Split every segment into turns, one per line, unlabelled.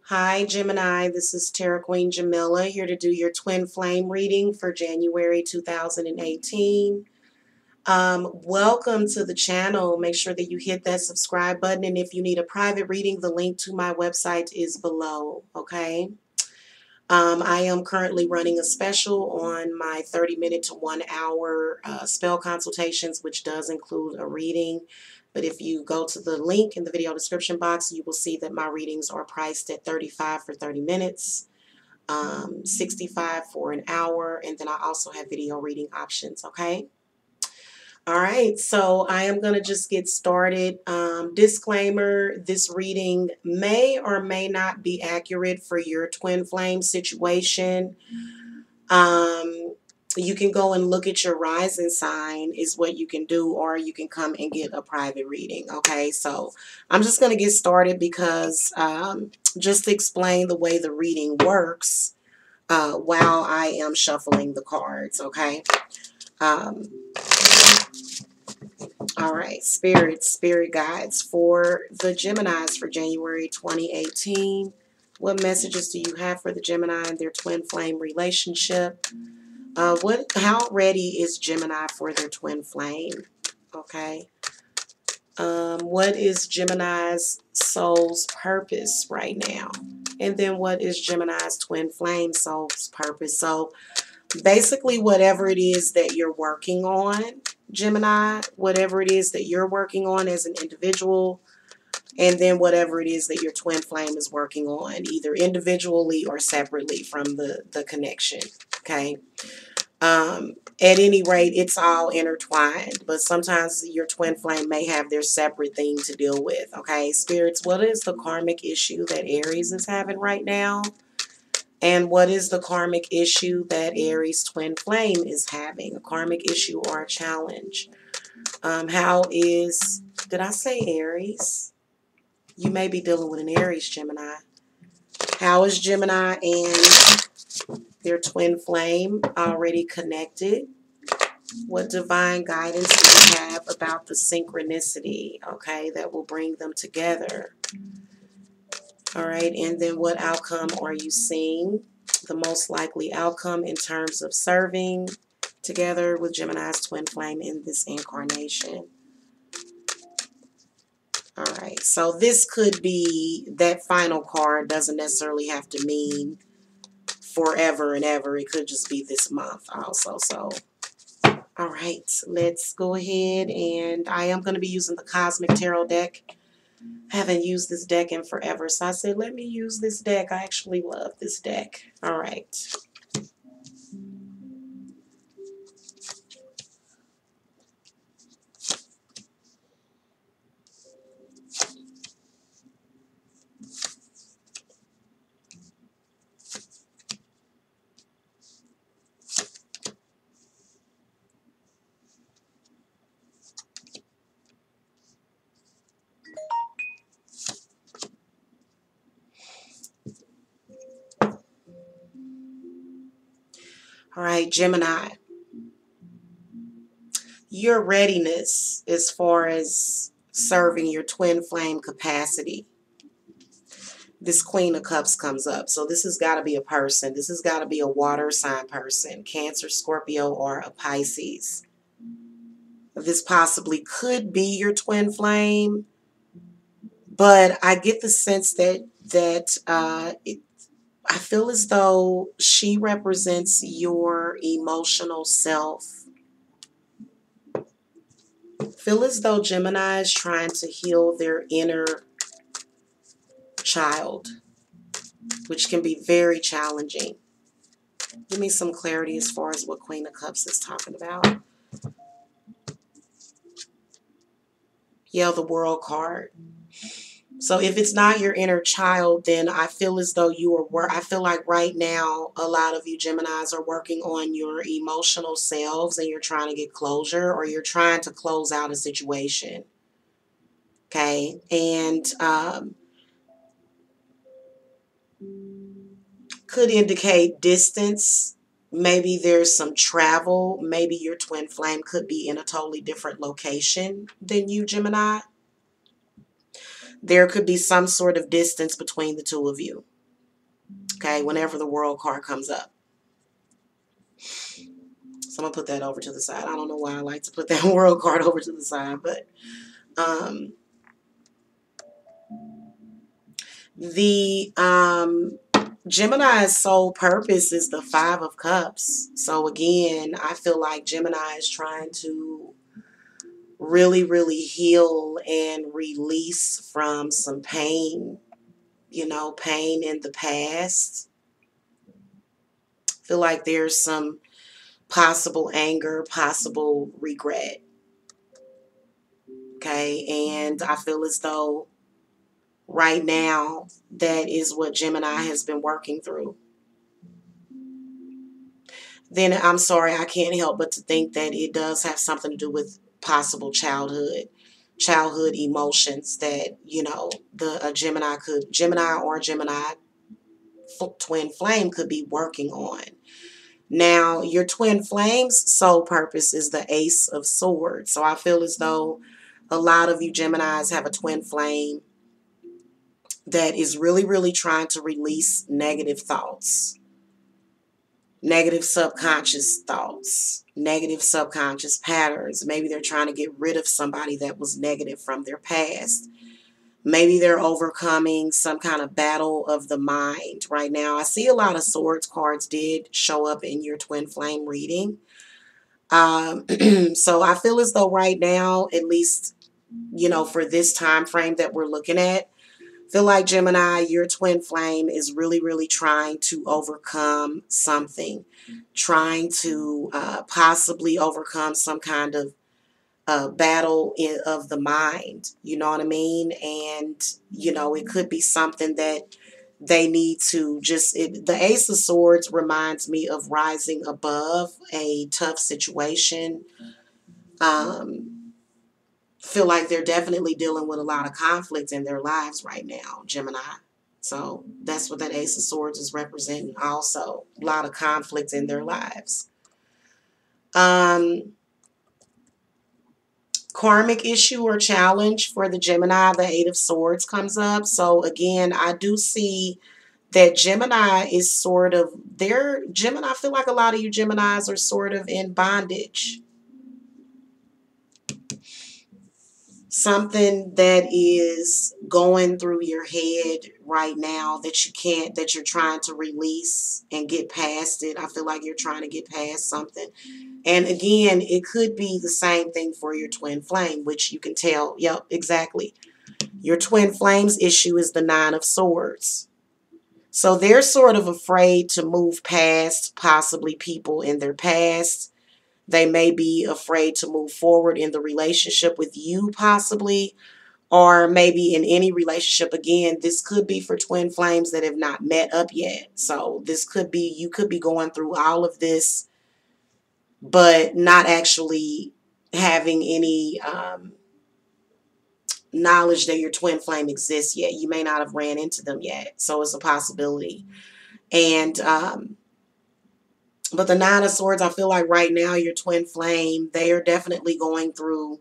Hi, Gemini. This is Tarot Queen Jamila here to do your twin flame reading for January 2018. Welcome to the channel. Make sure that you hit that subscribe button. And if you need a private reading, the link to my website is below. Okay. I am currently running a special on my 30-minute to 1 hour spell consultations, which does include a reading. But if you go to the link in the video description box, you will see that my readings are priced at $35 for 30 minutes, $65 for an hour, and then I also have video reading options, okay? All right, so I am going to just get started. Disclaimer, this reading may or may not be accurate for your twin flame situation. You can go and look at your rising sign is what you can do, or you can come and get a private reading, okay? So I'm just going to get started because just to explain the way the reading works while I am shuffling the cards, okay? All right, spirit guides for the Geminis for January 2018. What messages do you have for the Gemini and their twin flame relationship? How ready is Gemini for their twin flame? Okay. What is Gemini's soul's purpose right now? And then what is Gemini's twin flame soul's purpose? So basically whatever it is that you're working on, Gemini, whatever it is that you're working on as an individual, and then whatever it is that your twin flame is working on, either individually or separately from the connection, okay? At any rate, it's all intertwined, but sometimes your twin flame may have their separate thing to deal with, okay? Spirits, what is the karmic issue that Aries is having right now? And what is the karmic issue that Aries twin flame is having? A karmic issue or a challenge? Did I say Aries? You may be dealing with an Aries, Gemini. How is Gemini and their twin flame already connected? What divine guidance do you have about the synchronicity, okay, that will bring them together? All right, and then what outcome are you seeing? The most likely outcome in terms of serving together with Gemini's twin flame in this incarnation. All right, so this could be, that final card doesn't necessarily have to mean forever and ever. It could just be this month also. So, all right, let's go ahead, and I am going to be using the Cosmic Tarot deck. I haven't used this deck in forever, so I said, let me use this deck. I actually love this deck. All right. All right, Gemini. Your readiness as far as serving your twin flame capacity. This Queen of Cups comes up. So this has got to be a person. This has got to be a water sign person. Cancer, Scorpio, or a Pisces. This possibly could be your twin flame. But I get the sense that I feel as though she represents your emotional self. Feel as though Gemini is trying to heal their inner child, which can be very challenging. Give me some clarity as far as what Queen of Cups is talking about. Yeah, the World card. So if it's not your inner child, then I feel as though I feel like right now a lot of you Geminis are working on your emotional selves and you're trying to get closure, or you're trying to close out a situation. Okay, and could indicate distance. Maybe there's some travel. Maybe your twin flame could be in a totally different location than you, Gemini. There could be some sort of distance between the two of you. Okay, whenever the World card comes up. So I'm going to put that over to the side. I don't know why I like to put that World card over to the side, but the Gemini's sole purpose is the Five of Cups. So again, I feel like Gemini is trying to really, really heal and release from some pain, you know, pain in the past. I feel like there's some possible anger, possible regret. Okay, and I feel as though right now that is what Gemini has been working through. Then I'm sorry, I can't help but to think that it does have something to do with possible childhood emotions that, you know, the Gemini or Gemini twin flame could be working on. Now, your twin flame's sole purpose is the Ace of Swords. So I feel as though a lot of you Geminis have a twin flame that is really, really trying to release negative thoughts, negative subconscious thoughts, negative subconscious patterns. Maybe they're trying to get rid of somebody that was negative from their past. Maybe they're overcoming some kind of battle of the mind right now. I see a lot of Swords cards did show up in your twin flame reading. So I feel as though right now, at least, you know, for this time frame that we're looking at, feel like Gemini, your twin flame is really, really trying to overcome something, trying to possibly overcome some kind of battle of the mind. You know what I mean? And, you know, it could be something that they need to just, the Ace of Swords reminds me of rising above a tough situation. Feel like they're definitely dealing with a lot of conflict in their lives right now, Gemini. So that's what that Ace of Swords is representing also. A lot of conflict in their lives. Karmic issue or challenge for the Gemini, the Eight of Swords comes up. So again, I do see that Gemini is sort of, I feel like a lot of you Geminis are sort of in bondage. Something that is going through your head right now that you're trying to release and get past it. I feel like you're trying to get past something. And again, it could be the same thing for your twin flame, which you can tell. Yep, exactly. Your twin flame's issue is the Nine of Swords. So they're sort of afraid to move past possibly people in their past. They may be afraid to move forward in the relationship with you possibly, or maybe in any relationship. Again, this could be for twin flames that have not met up yet. So this could be, you could be going through all of this, but not actually having any knowledge that your twin flame exists yet. You may not have ran into them yet. So it's a possibility. And, but the Nine of Swords, I feel like right now, your twin flame, they are definitely going through,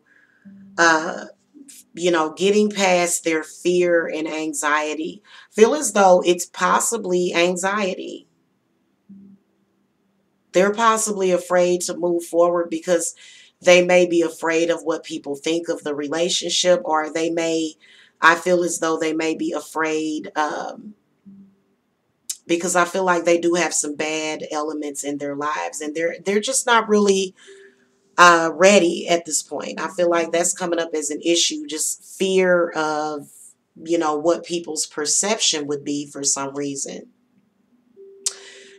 you know, getting past their fear and anxiety. Feel as though it's possibly anxiety. They're possibly afraid to move forward because they may be afraid of what people think of the relationship, or they may, I feel as though they may be afraid, because I feel like they do have some bad elements in their lives, and they're just not really ready at this point. I feel like that's coming up as an issue, just fear of, you know, what people's perception would be for some reason.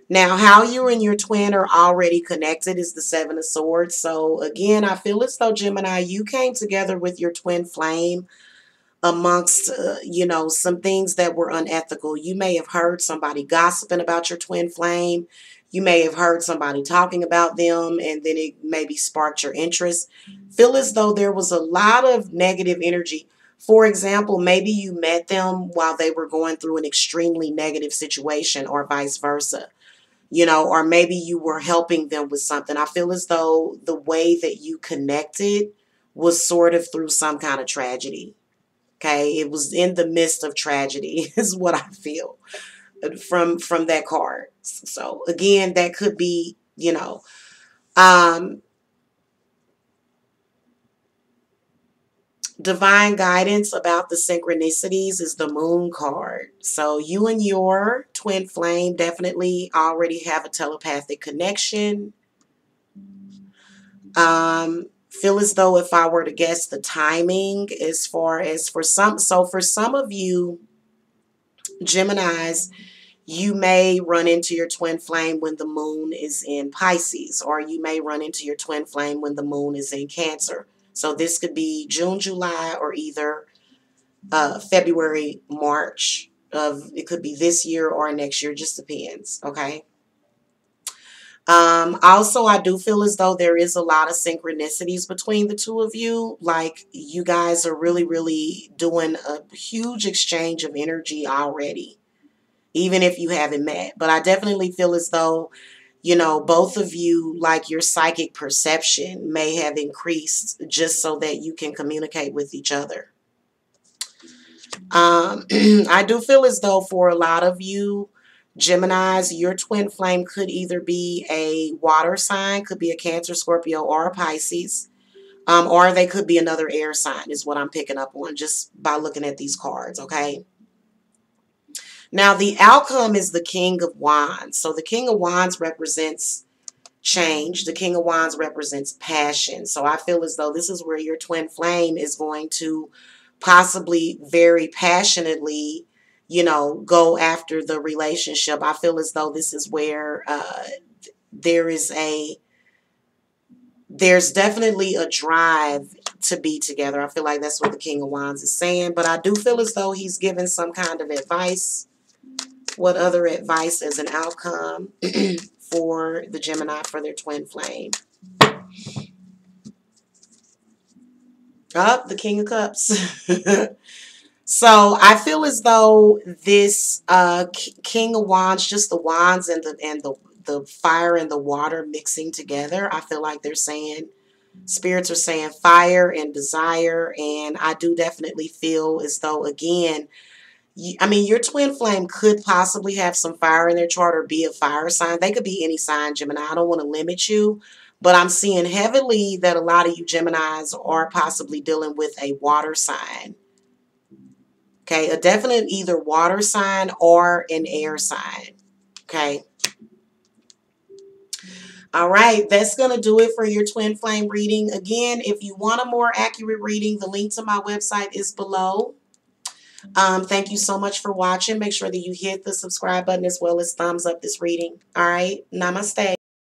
Now, how you and your twin are already connected is the Seven of Swords. So again, I feel as though Gemini, you came together with your twin flame amongst, you know, some things that were unethical. You may have heard somebody gossiping about your twin flame. You may have heard somebody talking about them, and then it maybe sparked your interest. Feel as though there was a lot of negative energy. For example, maybe you met them while they were going through an extremely negative situation, or vice versa. You know, or maybe you were helping them with something. I feel as though the way that you connected was sort of through some kind of tragedy. Okay, it was in the midst of tragedy is what I feel. from that card. So again, that could be, um, divine guidance about the synchronicities is the moon card. So you and your twin flame definitely already have a telepathic connection. Feel as though if I were to guess the timing as far as for some of you Geminis, you may run into your twin flame when the moon is in Pisces, or you may run into your twin flame when the moon is in Cancer. So this could be June, July, or either February, March of, it could be this year or next year, just depends. Okay. Also, I do feel as though there is a lot of synchronicities between the two of you. Like you guys are really, really doing a huge exchange of energy already, even if you haven't met. But I definitely feel as though, both of you, like your psychic perception may have increased just so that you can communicate with each other. I do feel as though for a lot of you Geminis, your twin flame could either be a water sign, could be a Cancer, Scorpio, or a Pisces, or they could be another air sign is what I'm picking up on just by looking at these cards, okay? Now, the outcome is the King of Wands. So the King of Wands represents change. The King of Wands represents passion. So I feel as though this is where your twin flame is going to possibly very passionately, go after the relationship. I feel as though this is where there's definitely a drive to be together. I feel like that's what the King of Wands is saying. But I do feel as though he's giving some kind of advice. What other advice as an outcome for the Gemini for their twin flame? Up, the King of Cups. So I feel as though this King of Wands, just the wands and the fire and the water mixing together, I feel like they're saying, spirits are saying fire and desire. And I do definitely feel as though, again, your twin flame could possibly have some fire in their chart or be a fire sign. They could be any sign, Gemini. I don't want to limit you, but I'm seeing heavily that a lot of you Geminis are possibly dealing with a water sign. Okay, a definite either water sign or an air sign. Okay. All right, that's going to do it for your twin flame reading. Again, if you want a more accurate reading, the link to my website is below. Thank you so much for watching. Make sure that you hit the subscribe button as well as thumbs up this reading. All right, namaste.